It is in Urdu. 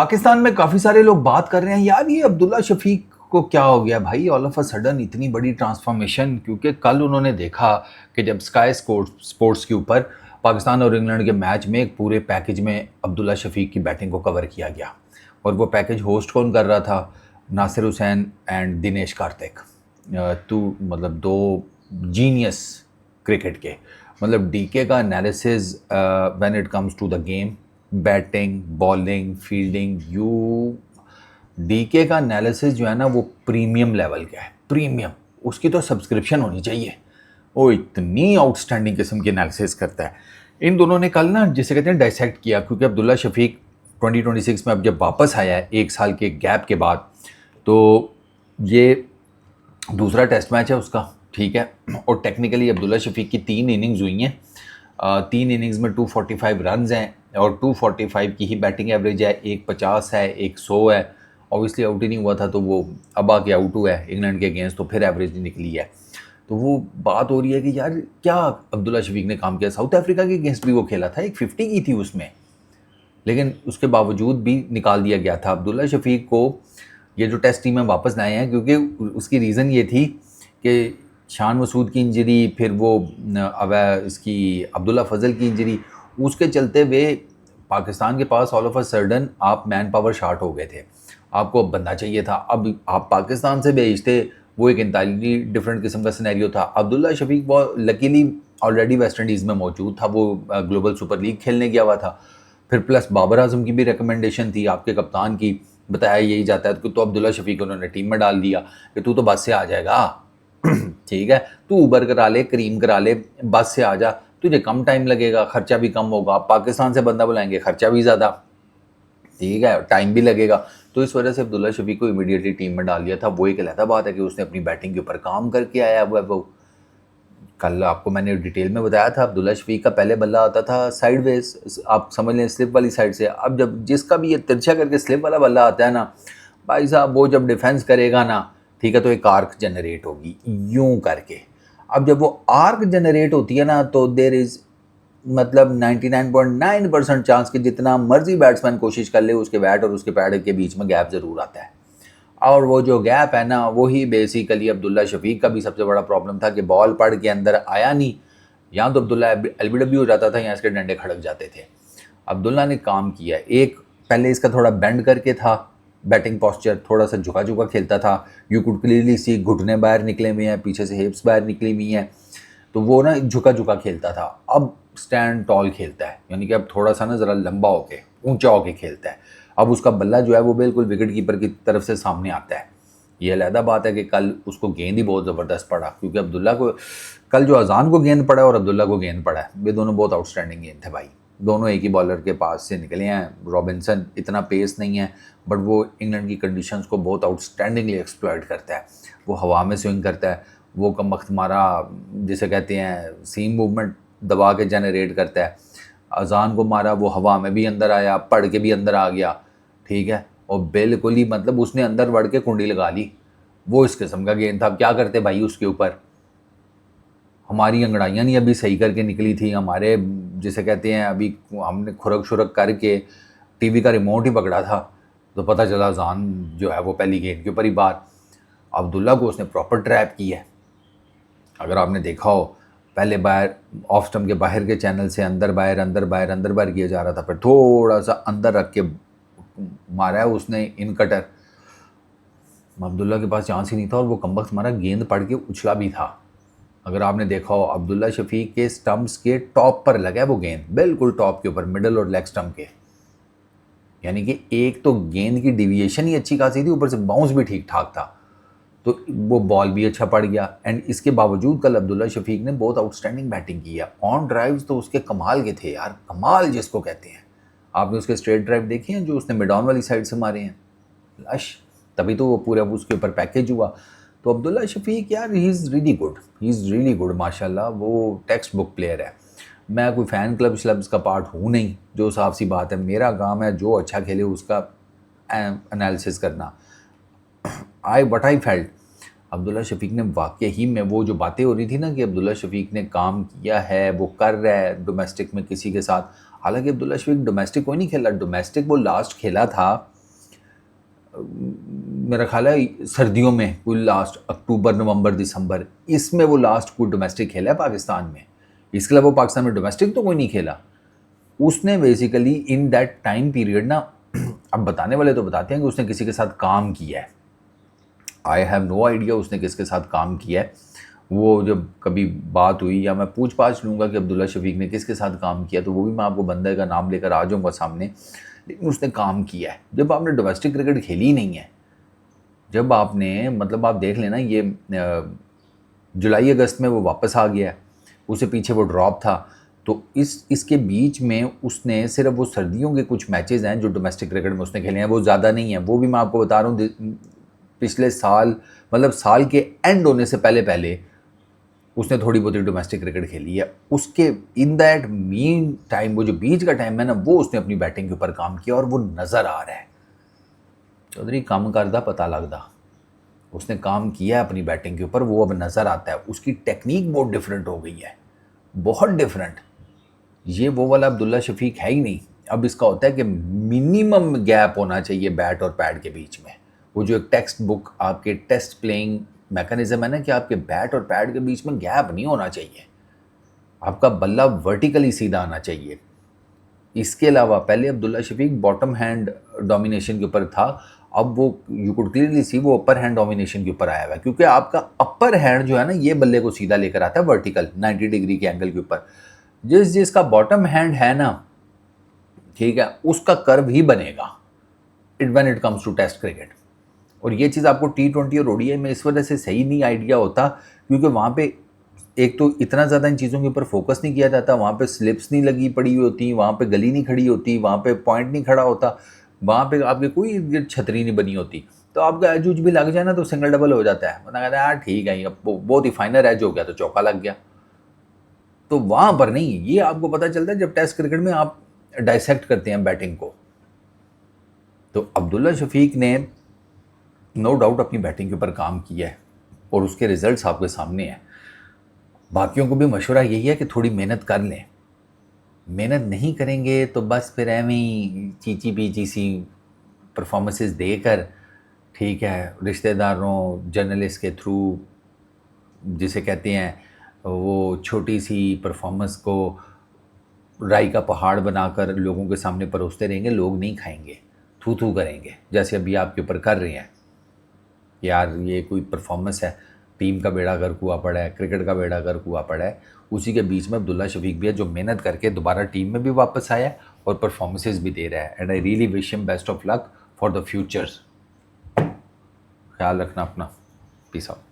پاکستان میں کافی سارے لوگ بات کر رہے ہیں یار یہ عبداللہ شفیق کو کیا ہو گیا بھائی آل آف اے سڈن اتنی بڑی ٹرانسفارمیشن. کیونکہ کل انہوں نے دیکھا کہ جب اسکائی سپورٹس کے اوپر پاکستان اور انگلینڈ کے میچ میں ایک پورے پیکج میں عبداللہ شفیق کی بیٹنگ کو کور کیا گیا. اور وہ پیکج ہوسٹ کون کر رہا تھا؟ ناصر حسین اینڈ دنیش کارتک. مطلب دو جینیس کرکٹ کے. مطلب ڈی کے کا analysis when it comes to the game, batting, bowling, fielding, D K کا انالیسز جو ہے نا وہ پریمیم لیول کا ہے. پریمیم اس کی تو سبسکرپشن ہونی چاہیے. وہ اتنی آؤٹ اسٹینڈنگ قسم کی انالیسز کرتا ہے. ان دونوں نے کل نا جسے کہتے ہیں ڈائسیکٹ کیا. کیونکہ عبداللہ شفیق 2026 میں اب جب واپس آیا ہے 1 سال کے گیپ کے بعد، تو یہ دوسرا ٹیسٹ میچ ہے اس کا. ٹھیک ہے. اور ٹیکنیکلی عبداللہ شفیق کی 3 اننگز ہوئی ہیں. 3 اننگز میں 245 رنز ہیں اور 245 کی ہی بیٹنگ ایوریج ہے. ایک 50 ہے، ایک 100 ہے. اوبیسلی آؤٹ ہی نہیں ہوا تھا تو وہ اب آ کے آؤٹ ہوا ہے انگلینڈ کے اگینسٹ، تو پھر ایوریج نکلی ہے. تو وہ بات ہو رہی ہے کہ یار کیا عبداللہ شفیق نے کام کیا. ساؤتھ افریقہ کے اگینسٹ بھی وہ کھیلا تھا، ایک 50 کی تھی اس میں، لیکن اس کے باوجود بھی نکال دیا گیا تھا. عبداللہ شفیق کو یہ جو ٹیسٹ ٹیم میں واپس لائے ہیں کیونکہ اس کی ریزن یہ تھی کہ شان مسعود کی انجری، پھر وہ اس کی عبداللہ فضل کی انجری، اس کے چلتے ہوئے پاکستان کے پاس آل آف اے سڈن آپ مین پاور شارٹ ہو گئے تھے. آپ کو اب بندہ چاہیے تھا. اب آپ پاکستان سے بھیجتے، وہ ایک انتائرلی ڈفرینٹ قسم کا سینیریو تھا. عبداللہ شفیق بہت لکیلی آلریڈی ویسٹ انڈیز میں موجود تھا، وہ گلوبل سپر لیگ کھیلنے گیا ہوا تھا. پھر پلس بابر اعظم کی بھی ریکمنڈیشن تھی، آپ کے کپتان کی. بتایا یہی جاتا ہے تو عبداللہ شفیق انہوں نے ٹیم میں ڈال دیا کہ تو بس سے آ جائے گا. ٹھیک ہے، تو اوبر کرا لے، کریم کرا لے، بس سے آ جا، تجھے کم ٹائم لگے گا، خرچہ بھی کم ہوگا. پاکستان سے بندہ بلائیں گے، خرچہ بھی زیادہ، ٹھیک ہے، ٹائم بھی لگے گا. تو اس وجہ سے عبداللہ شفیق کو امیڈیٹلی ٹیم میں ڈال دیا تھا. وہ ایک علیحدہ بات ہے کہ اس نے اپنی بیٹنگ کے اوپر کام کر کے آیا ہوا ہے. وہ کل آپ کو میں نے ڈیٹیل میں بتایا تھا، عبداللہ شفیق کا پہلے بلہ آتا تھا سائیڈ ویز، آپ سمجھ لیں سلپ والی سائڈ سے. اب جب جس کا بھی یہ ترچھا کر کے سلپ والا بلہ آتا ہے نا بھائی صاحب، وہ جب ڈیفینس کرے گا نا، ٹھیک ہے، تو ایک آرک جنریٹ ہوگی یوں کر کے. اب جب وہ آرک جنریٹ ہوتی ہے نا تو دیر از مطلب 99.9% چانس کہ جتنا مرضی بیٹسمین کوشش کر لے، اس کے بیٹ اور اس کے پیڈ کے بیچ میں گیپ ضرور آتا ہے. اور وہ جو گیپ ہے نا وہی بیسیکلی عبداللہ شفیق کا بھی سب سے بڑا پرابلم تھا کہ بال پڑ کے اندر آیا نہیں. یہاں تو عبداللہ ایل بی ڈبلیو ہو جاتا تھا، یہاں اس کے ڈنڈے کھڑک جاتے تھے. عبداللہ نے کام کیا. ایک پہلے اس کا تھوڑا بینڈ کر کے تھا بیٹنگ پوسچر، تھوڑا سا جھکا جھکا کھیلتا تھا. یو کوڈ کلیئرلی سی گھٹنے باہر نکلے ہوئے ہیں، پیچھے سے ہپس باہر نکلی ہوئی ہیں، تو وہ نا جھکا جھکا کھیلتا تھا. اب اسٹینڈ ٹال کھیلتا ہے، یعنی کہ اب تھوڑا سا نا ذرا لمبا ہو کے اونچا ہو کے کھیلتا ہے. اب اس کا بلہ جو ہے وہ بالکل وکٹ کیپر کی طرف سے سامنے آتا ہے. یہ علیحدہ بات ہے کہ کل اس کو گیند ہی بہت زبردست پڑا، کیونکہ عبداللہ کو کل جو اذان کو گیند پڑا اور عبداللہ کو گیند پڑا ہے، یہ دونوں بہت آؤٹ اسٹینڈنگ گیند تھے بھائی. دونوں ایک ہی بالر کے پاس سے نکلے ہیں. رابنسن اتنا پیس نہیں ہے، بٹ وہ انگلینڈ کی کنڈیشنز کو بہت آؤٹ اسٹینڈنگلی ایکسپلائٹ کرتا ہے. وہ ہوا میں سوئنگ کرتا ہے، وہ کم وقت ہمارا جسے کہتے ہیں سیم موومنٹ دبا کے جنریٹ کرتا ہے. اذان کو مارا، وہ ہوا میں بھی اندر آیا، پڑھ کے بھی اندر آ گیا. ٹھیک ہے، اور بالکل ہی مطلب اس نے اندر وڑ کے کنڈی لگا لی. وہ اس قسم کا گیند تھا. اب کیا کرتے بھائی اس کے اوپر؟ ہماری انگڑائیاں نہیں ابھی صحیح کر کے نکلی تھی، ہمارے جسے کہتے ہیں ابھی ہم نے کھرک شرک کر کے ٹی وی کا ریموٹ ہی پکڑا تھا تو پتہ چلا اذان جو ہے وہ پہلی گیند کے اوپر ہی بار. عبداللہ کو اس نے پراپر ٹریپ کی ہے. اگر آپ نے دیکھا ہو، پہلے باہر آف سٹمپ کے باہر کے چینل سے اندر باہر اندر باہر اندر باہر کیا جا رہا تھا، پھر تھوڑا سا اندر رکھ کے مارا ہے اس نے ان کٹر. عبداللہ کے پاس چانس ہی نہیں تھا اور وہ کمبخت ہمارا گیند پڑ کے اچھلا بھی تھا. اگر آپ نے دیکھا ہو عبداللہ شفیق کے سٹمپس کے ٹاپ پر لگا ہے وہ گیند، بالکل ٹاپ کے اوپر، مڈل اور لیگ سٹمپ کے. یعنی کہ ایک تو گیند کی ڈیویشن ہی اچھی خاصی تھی، اوپر سے باؤنس بھی ٹھیک ٹھاک تھا، تو وہ بال بھی اچھا پڑ گیا. اینڈ اس کے باوجود کل عبداللہ شفیق نے بہت آؤٹ اسٹینڈنگ بیٹنگ کی ہے. آن ڈرائیوز تو اس کے کمال کے تھے یار، کمال جس کو کہتے ہیں. آپ نے اس کے اسٹریٹ ڈرائیو دیکھے ہیں جو اس نے مڈ آن والی سائڈ سے مارے ہیں؟ لش. تبھی تو وہ پورا اس کے اوپر پیکیج ہوا. تو عبداللہ شفیق یار ہی از ریلی گڈ ماشاء اللہ. وہ ٹیکسٹ بک پلیئر ہے. میں کوئی فین کلبس کا پارٹ ہوں نہیں، جو صاف سی بات ہے. میرا کام ہے جو اچھا کھیلے اس کا انالیسس کرنا. وٹ آئی فیلٹ عبداللہ شفیق نے واقعی ہی میں وہ جو باتیں ہو رہی تھی نا کہ عبداللہ شفیق نے کام کیا ہے، وہ کر رہا ہے ڈومیسٹک میں کسی کے ساتھ. حالانکہ عبداللہ شفیق ڈومیسٹک کوئی نہیں کھیلا. ڈومیسٹک وہ لاسٹ کھیلا تھا میرا خیال ہے سردیوں میں کوئی لاسٹ اکتوبر نومبر دسمبر اس میں وہ لاسٹ کوئی ڈومیسٹک کھیلا ہے پاکستان میں. اس کے علاوہ وہ پاکستان میں ڈومیسٹک تو کوئی نہیں کھیلا. اس نے basically in that time period نا، اب بتانے والے تو بتاتے ہیں کہ اس نے کسی کے ساتھ کام کیا ہے. آئی ہیو نو آئیڈیا اس نے کس کے ساتھ کام کیا ہے. وہ جب کبھی بات ہوئی یا میں پوچھ پاچھ لوں گا کہ عبداللہ شفیق نے کس کے ساتھ کام کیا تو وہ بھی میں آپ کو بندے کا نام لے کر آ جاؤں گا سامنے. لیکن اس نے کام کیا ہے. جب آپ نے ڈومیسٹک کرکٹ کھیلی ہی نہیں ہے، جب آپ نے مطلب آپ دیکھ لینا یہ جولائی اگست میں وہ واپس آ گیا ہے، اسے پیچھے وہ ڈراپ تھا، تو اس کے بیچ میں اس نے صرف وہ سردیوں کے کچھ میچز ہیں جو ڈومیسٹک کرکٹ میں اس نے کھیلے ہیں، وہ زیادہ نہیں ہیں. وہ بھی میں آپ کو بتا رہا ہوں پچھلے سال مطلب سال کے اینڈ ہونے سے پہلے اس نے تھوڑی بہت ڈومیسٹک کرکٹ کھیلی ہے. اس کے ان دیٹ مین ٹائم وہ جو بیچ کا ٹائم ہے نا، وہ اس نے اپنی بیٹنگ کے اوپر کام کیا اور وہ نظر آ رہا ہے. چودھری کام کردہ پتہ لگدا، اس نے کام کیا ہے اپنی بیٹنگ کے اوپر، وہ اب نظر آتا ہے. اس کی ٹیکنیک بہت ڈیفرنٹ ہو گئی ہے، بہت ڈیفرنٹ. یہ وہ والا عبداللہ شفیق ہے ہی نہیں. اب اس کا ہوتا ہے کہ منیمم گیپ ہونا چاہیے بیٹ اور پیڈ کے بیچ میں. وہ جو ایک ٹیکسٹ بک آپ کے ٹیسٹ پلینگ میکانزم ہے نا کہ آپ کے بیٹ اور پیڈ کے بیچ میں گیپ نہیں ہونا چاہیے. آپ کا بلہ ورٹیکلی سیدھا آنا چاہیے. اس کے علاوہ پہلے عبداللہ شفیق باٹم ہینڈ ڈومینیشن کے اوپر تھا، اب وہ یو کوڈ کلیئرلی سی وہ اپر ہینڈ ڈومینیشن کے اوپر آیا ہوا ہے، کیونکہ آپ کا اپر ہینڈ جو ہے نا یہ بلے کو سیدھا لے کر آتا ہے ورٹیکل 90 ڈگری کے اینگل کے اوپر. جس کا باٹم ہینڈ ہے نا، ٹھیک ہے، اس کا کرو ہی بنے گا when it comes to test cricket. اور یہ چیز آپ کو T20 اور ODI میں اس وجہ سے صحیح نہیں آئیڈیا ہوتا کیونکہ وہاں پہ ایک تو اتنا زیادہ ان چیزوں کے اوپر فوکس نہیں کیا جاتا، وہاں پہ سلپس نہیں لگی پڑی ہوتی، وہاں پہ گلی نہیں کھڑی ہوتی، وہاں پہ پوائنٹ نہیں کھڑا ہوتا، وہاں پہ آپ کے کوئی چھتری نہیں بنی ہوتی. تو آپ کا ایج وج بھی لگ جائے نا تو سنگل ڈبل ہو جاتا ہے. بندہ کہتا ہے یار ٹھیک ہے، اب بہت ہی فائنل ایج ہو گیا تو چوکا لگ گیا. تو وہاں پر نہیں، یہ آپ کو پتہ چلتا ہے جب ٹیسٹ کرکٹ میں آپ ڈائسیکٹ کرتے ہیں بیٹنگ کو. تو عبداللہ شفیق نے نو ڈاؤٹ اپنی بیٹنگ کے اوپر کام کیا ہے اور اس کے ریزلٹس آپ کے سامنے ہیں. باقیوں کو بھی مشورہ یہی ہے کہ تھوڑی محنت کر لیں. محنت نہیں کریں گے تو بس پھر ایویں چیچی پیچی سی پرفارمنسز دے کر، ٹھیک ہے، رشتہ داروں جرنلسٹ کے تھرو جسے کہتے ہیں وہ چھوٹی سی پرفارمنس کو رائی کا پہاڑ بنا کر لوگوں کے سامنے پروستے رہیں گے. لوگ نہیں کھائیں گے، تھو تھو کریں گے جیسے ابھی آپ کے اوپر کر رہے ہیں. یار یہ کوئی پرفارمنس ہے، ٹیم کا بیڑا غرق ہوا پڑا ہے، کرکٹ کا بیڑا غرق ہوا پڑا ہے. اسی کے بیچ میں عبداللہ شفیق بھی ہے جو محنت کر کے دوبارہ ٹیم میں بھی واپس آیا ہے اور پرفارمنسز بھی دے رہا ہے. And I really wish him best of luck for the futures. خیال رکھنا اپنا. Peace out.